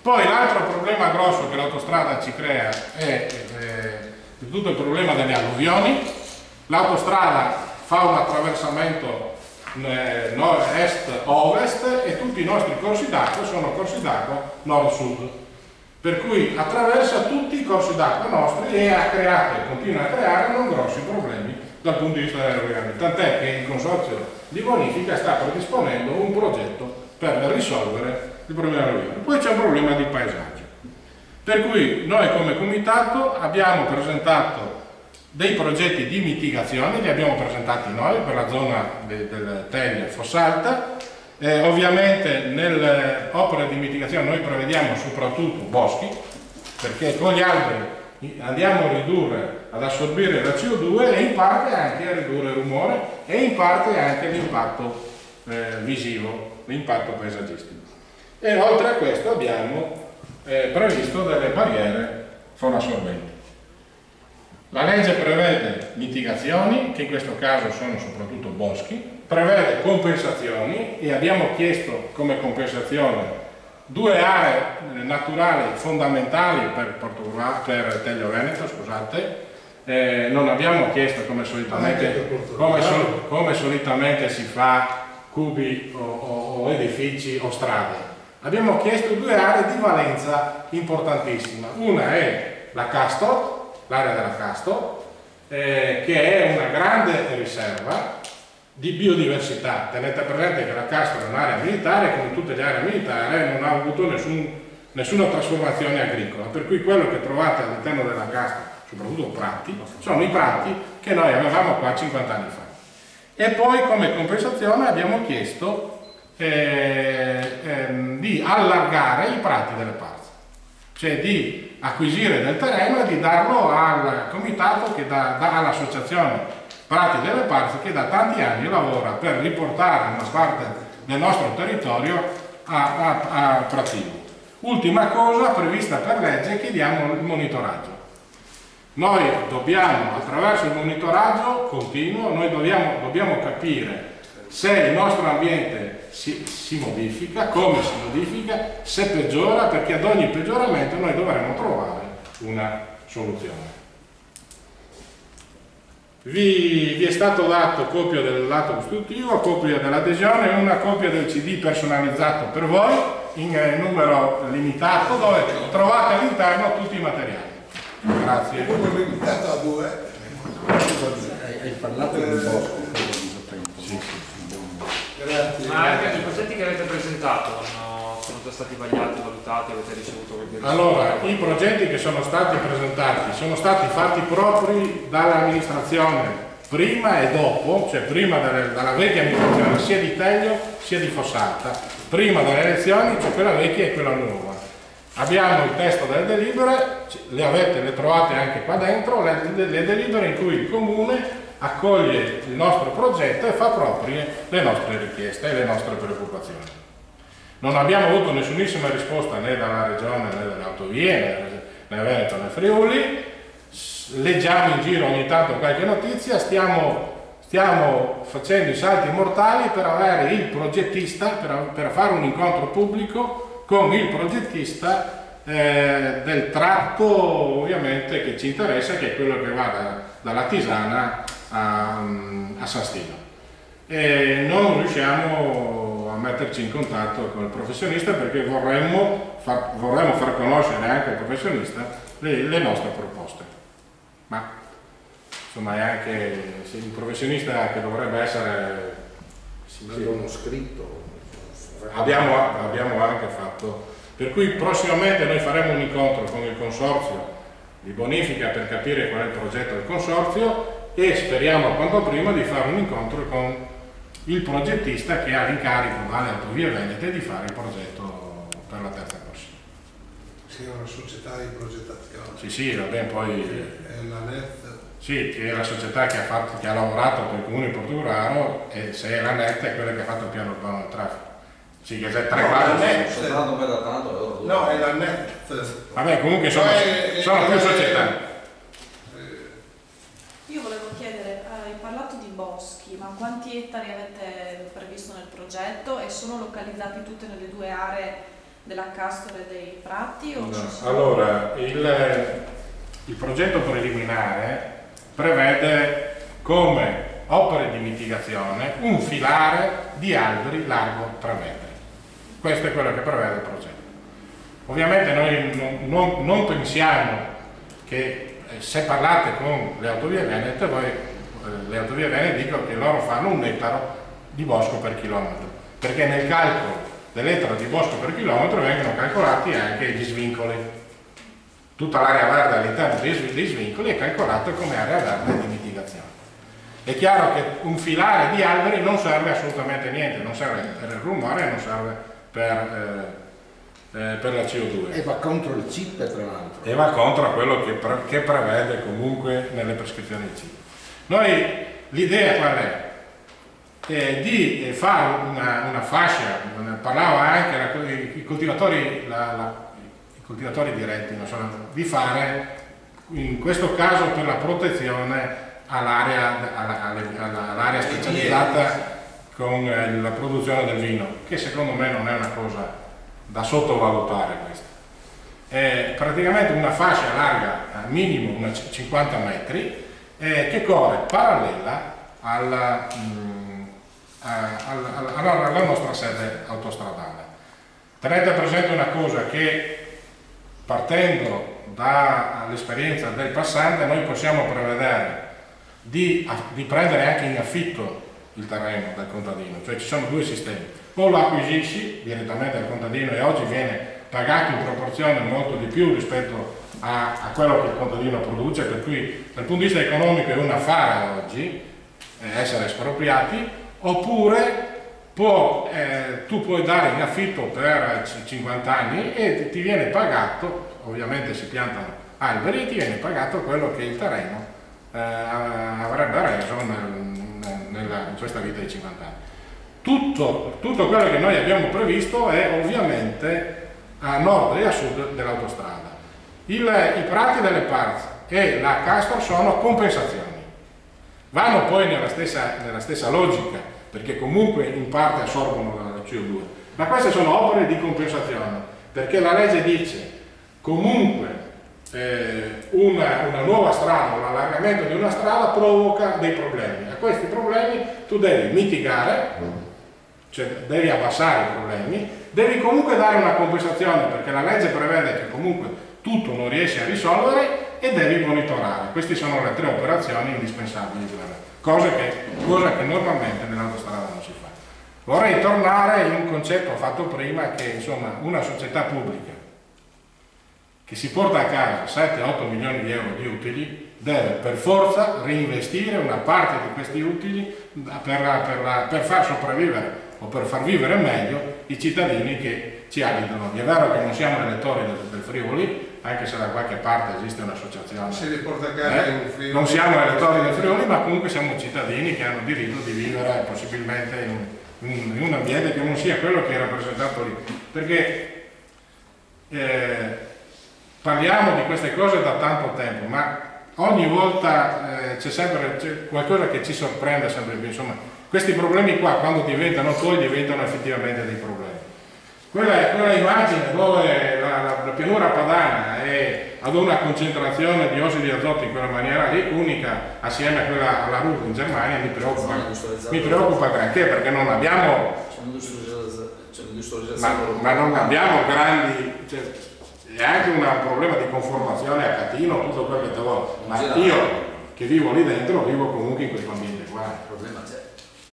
Poi l'altro problema grosso che l'autostrada ci crea è tutto il problema delle alluvioni. L'autostrada fa un attraversamento est-ovest e tutti i nostri corsi d'acqua sono corsi d'acqua nord-sud, per cui attraversa tutti i corsi d'acqua nostri e ha creato e continua a creare non grossi problemi dal punto di vista dell'irrigazione, tant'è che il consorzio di bonifica sta predisponendo un progetto per risolvere il problema dell'alluvione. Poi c'è un problema di paesaggio, per cui noi come comitato abbiamo presentato dei progetti di mitigazione, li abbiamo presentati noi per la zona del Teglia e Fossalta. Ovviamente nelle opere di mitigazione noi prevediamo soprattutto boschi, perché con gli alberi andiamo a ridurre, ad assorbire la CO2 e in parte anche a ridurre il rumore e in parte anche l'impatto visivo, l'impatto paesaggistico. E oltre a questo abbiamo previsto delle barriere fonoassorbenti. La legge prevede mitigazioni, che in questo caso sono soprattutto boschi, prevede compensazioni e abbiamo chiesto come compensazione 2 aree naturali fondamentali per Telio Veneto, scusate. Non abbiamo chiesto come solitamente si fa cubi o edifici o strade. Abbiamo chiesto 2 aree di valenza importantissima. Una è la Castor, l'area della Castor, che è una grande riserva di biodiversità. Tenete presente che la Castor è un'area militare, come tutte le aree militari non ha avuto nessuna trasformazione agricola, per cui quello che trovate all'interno della Castor, soprattutto prati, sono i prati che noi avevamo qua 50 anni fa. E poi come compensazione abbiamo chiesto di allargare i prati delle parze, cioè di acquisire del terreno e di darlo al comitato, all'associazione Prati delle Parze, che da tanti anni lavora per riportare una parte del nostro territorio a prativo. Ultima cosa prevista per legge, chiediamo il monitoraggio. Noi dobbiamo, attraverso il monitoraggio continuo, noi dobbiamo capire se il nostro ambiente si modifica, come si modifica, se peggiora, perché ad ogni peggioramento noi dovremo trovare una soluzione. Vi è stato dato copia dell'atto costitutivo, copia dell'adesione e una copia del CD personalizzato per voi in numero limitato, dove trovate all'interno tutti i materiali. Grazie. Un numero limitato a 2. Hai parlato del bosco. Sì. Grazie. Ma anche i progetti che avete presentato sono già stati vagliati, valutati, avete ricevuto qualche risposta? Allora, i progetti che sono stati presentati sono stati fatti propri dall'amministrazione prima e dopo, cioè prima dalla vecchia amministrazione sia di Teglio sia di Fossalta, prima delle elezioni, cioè quella vecchia e quella nuova. Abbiamo il testo delle delibere, le trovate anche qua dentro, le delibere in cui il Comune accoglie il nostro progetto e fa proprie le nostre richieste e le nostre preoccupazioni. Non abbiamo avuto nessunissima risposta né dalla Regione né dalle autovie, né Veneto né Friuli. Leggiamo in giro ogni tanto qualche notizia, stiamo facendo i salti mortali per avere il progettista, per fare un incontro pubblico con il progettista del tratto ovviamente che ci interessa, che è quello che va dalla Tisana a San Stino. E non riusciamo a metterci in contatto con il professionista perché vorremmo far conoscere anche al professionista le nostre proposte. Ma insomma è anche il professionista che dovrebbe essere... Uno scritto. Abbiamo anche fatto, per cui prossimamente noi faremo un incontro con il consorzio di bonifica per capire qual è il progetto del consorzio e speriamo quanto prima di fare un incontro con il progettista che ha l'incarico dalle Autovie Venete di fare il progetto per la terza corsia. Sì, è una società di progettazione. Sì, va bene, poi... È la NET. Sì, che è la società che ha lavorato per il comune di Portogruaro, e se è la NET è quella che ha fatto il piano urbano del traffico. Sì, che c'è 3 quarti. No, è la NET. Vabbè, comunque sono più società. Io volevo chiedere, hai parlato di boschi, ma quanti ettari avete previsto nel progetto e sono localizzati tutte nelle 2 aree della Castore dei Prati? O No. ci sono... Allora, il progetto preliminare prevede come opere di mitigazione un filare di alberi largo 3 metri. Questo è quello che prevede il progetto. Ovviamente noi non pensiamo che se parlate con le Autovie Venete, le Autovie Venete dicono che loro fanno 1 ettaro di bosco per chilometro, perché nel calcolo dell'ettaro di bosco per chilometro vengono calcolati anche gli svincoli. Tutta l'area verde all'interno dei svincoli è calcolata come area verde di mitigazione. È chiaro che un filare di alberi non serve assolutamente a niente, non serve per il rumore, non serve per la CO2. E va contro il CIP, tra l'altro. E va contro quello che prevede comunque nelle prescrizioni del CIP. Noi l'idea qual è? Di fare una fascia, parlava anche i coltivatori diretti, di fare in questo caso per la protezione all'area specializzata con la produzione del vino, che secondo me non è una cosa da sottovalutare questa. È praticamente una fascia larga al minimo 50 metri che corre parallela alla nostra sede autostradale. Tenete presente una cosa, che partendo dall'esperienza del passante noi possiamo prevedere di prendere anche in affitto il terreno del contadino, cioè ci sono 2 sistemi: o lo acquisisci direttamente dal contadino e oggi viene pagato in proporzione molto di più rispetto a quello che il contadino produce, per cui dal punto di vista economico è un affare oggi essere espropriati, oppure tu puoi dare in affitto per 50 anni e ti viene pagato, ovviamente si piantano alberi, e ti viene pagato quello che il terreno avrebbe reso in questa vita di 50 anni. Tutto quello che noi abbiamo previsto è ovviamente a nord e a sud dell'autostrada. I prati delle Parz e la Castor sono compensazioni, vanno poi nella stessa logica, perché comunque in parte assorbono la CO2, ma queste sono opere di compensazione, perché la legge dice comunque una nuova strada, un allargamento di una strada provoca dei problemi. A questi problemi tu devi mitigare, cioè devi abbassare i problemi, devi comunque dare una compensazione, perché la legge prevede che comunque tutto non riesci a risolvere, e devi monitorare. Queste sono le 3 operazioni indispensabili, cosa che normalmente nell'autostrada non si fa. Vorrei tornare in un concetto fatto prima, che insomma una società pubblica che si porta a casa 7-8 milioni di euro di utili deve per forza reinvestire una parte di questi utili per far sopravvivere o per far vivere meglio i cittadini che ci abitano. È vero che non siamo elettori del Friuli, anche se da qualche parte esiste un'associazione, si riporta a casa in Friuli. Non siamo elettori del Friuli, ma comunque siamo cittadini che hanno diritto di vivere possibilmente in un ambiente che non sia quello che è rappresentato lì, perché parliamo di queste cose da tanto tempo, ma ogni volta c'è qualcosa che ci sorprende sempre più. Insomma, questi problemi qua, quando diventano tuoi, diventano effettivamente dei problemi. Quella immagine dove la pianura padana è ad una concentrazione di ossidi di azoto in quella maniera lì, unica assieme a quella alla Ruhr in Germania, mi preoccupa granché, perché non abbiamo, ma non abbiamo grandi, cioè, è anche un problema di conformazione a catino, tutto quello che te vuoi, ma io che vivo lì dentro vivo comunque in questo ambiente qua. Il problema c'è.